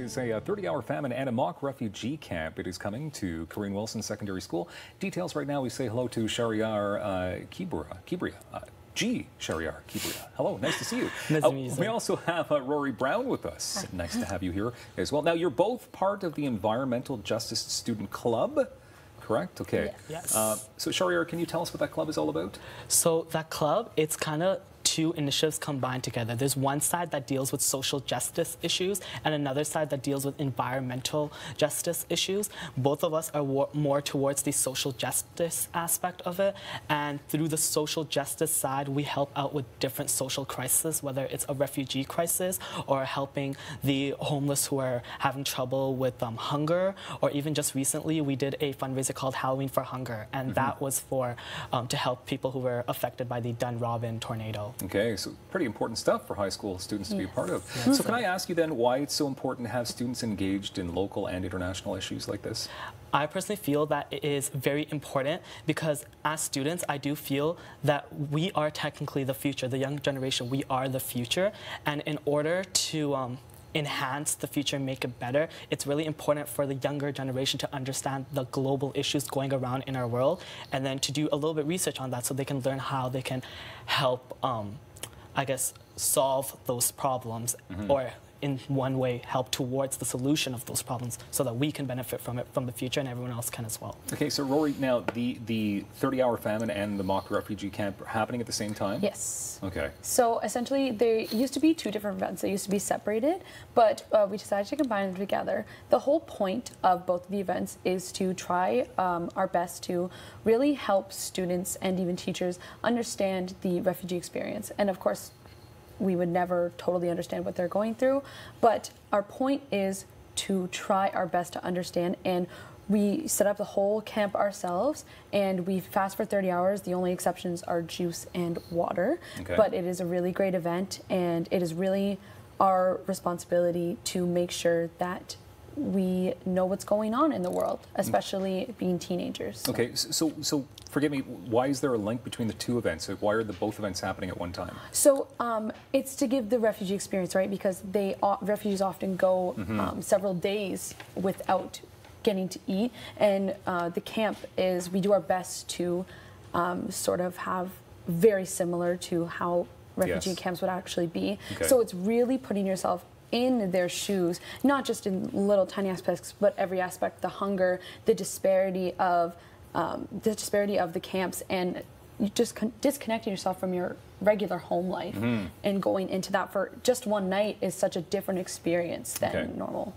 is a 30-hour famine and a mock refugee camp. It is coming to Cairine Wilson Secondary School. Details right now, we say hello to Shahriar Kibria. Shahriar Kibria. Hello, nice to see you. Nice to meet you, sir. We also have Roarie Brown with us. Hi. Nice to have you here as well. Now, you're both part of the Environmental Justice Student Club, correct? Okay. Yes. So, Shahriar, can you tell us what that club is all about? So that club, it's kind of two initiatives combined together. There's one side that deals with social justice issues and another side that deals with environmental justice issues. Both of us are more towards the social justice aspect of it, and through the social justice side, we help out with different social crises, whether it's a refugee crisis or helping the homeless who are having trouble with hunger, or even just recently we did a fundraiser called Halloween for Hunger, and that was for to help people who were affected by the Dunrobin tornado. Okay, so pretty important stuff for high school students to be a part of. Yes. So can I ask you then why it's so important to have students engaged in local and international issues like this? I personally feel that it is very important because as students, I do feel that we are technically the future, the young generation, we are the future. And in order to enhance the future and make it better, it's really important for the younger generation to understand the global issues going around in our world, and then to do a little bit research on that so they can learn how they can help, I guess, solve those problems, or in one way help towards the solution of those problems so that we can benefit from it from the future and everyone else can as well. Okay, so Rory, now the 30-hour famine and the mock refugee camp are happening at the same time? Yes. Okay. So essentially, there used to be two different events. They used to be separated, but we decided to combine them together. The whole point of both of the events is to try our best to really help students and even teachers understand the refugee experience. And of course, we would never totally understand what they're going through, but our point is to try our best to understand, and we set up the whole camp ourselves, and we fast for 30 hours. The only exceptions are juice and water, but it is a really great event, and it is really our responsibility to make sure that we know what's going on in the world, especially being teenagers. So. Okay, so forgive me, why is there a link between the two events? Why are both events happening at one time? So it's to give the refugee experience, right? Because refugees often go several days without getting to eat, and the camp is, we do our best to sort of have very similar to how refugee camps would actually be. So it's really putting yourself in their shoes, not just in little tiny aspects, but every aspect, the hunger, the disparity of the camps, and you just disconnecting yourself from your regular home life and going into that for just one night is such a different experience than normal.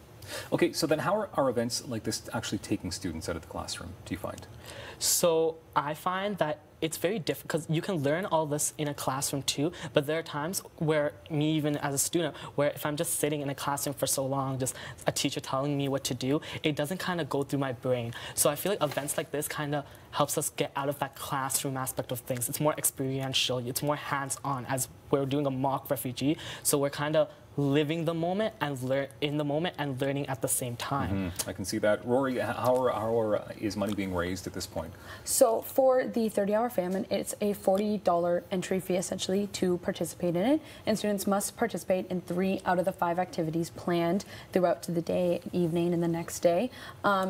Okay, so then how are events like this actually taking students out of the classroom, do you find? So I find that it's very different because you can learn all this in a classroom too, but there are times where me, even as a student, where if I'm just sitting in a classroom for so long, just a teacher telling me what to do, it doesn't kind of go through my brain. So I feel like events like this kind of helps us get out of that classroom aspect of things. It's more experiential, it's more hands-on, as we're doing a mock refugee, so we're kind of living the moment and learning at the same time. I can see that. Rory, how is money being raised at this point? So for the 30-hour famine, it's a $40 entry fee essentially to participate in it, and students must participate in 3 out of the 5 activities planned throughout the day, evening, and the next day.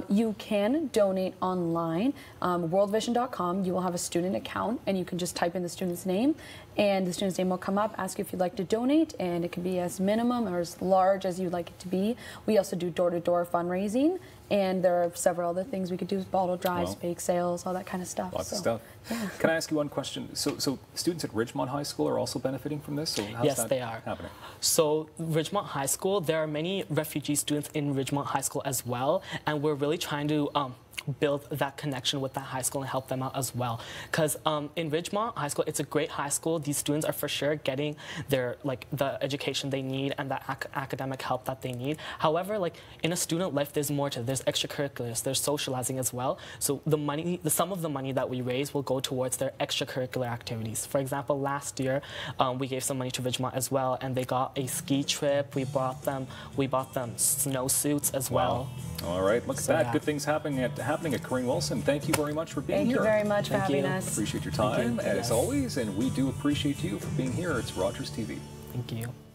You can donate online. worldvision.com, you will have a student account, and you can just type in the student's name, and the student's name will come up, ask you if you'd like to donate, and it can be as minimum or as large as you'd like it to be. We also do door-to-door fundraising, and there are several other things we could do, bottle drives, bake sales, all that kind of stuff. Lots of stuff. Yeah. Can I ask you one question? So students at Ridgemont High School are also benefiting from this? So how's that they are. Happening? So Ridgemont High School, there are many refugee students in Ridgemont High School as well, and we're really trying to build that connection with that high school and help them out as well. Because in Ridgemont High School, it's a great high school. These students are for sure getting their the education they need and the academic help that they need. However, in a student life, there's more to it. There's extracurriculars, there's socializing as well. So the sum of the money that we raise will go towards their extracurricular activities. For example, last year we gave some money to Ridgemont as well, and they got a ski trip. We bought them snowsuits as well. All right, look at that. Yeah. Good things happening at Cairine Wilson. Thank you very much for being here. Thank you very much for having us. Appreciate your time, as always, and we do appreciate you for being here. It's Rogers TV. Thank you.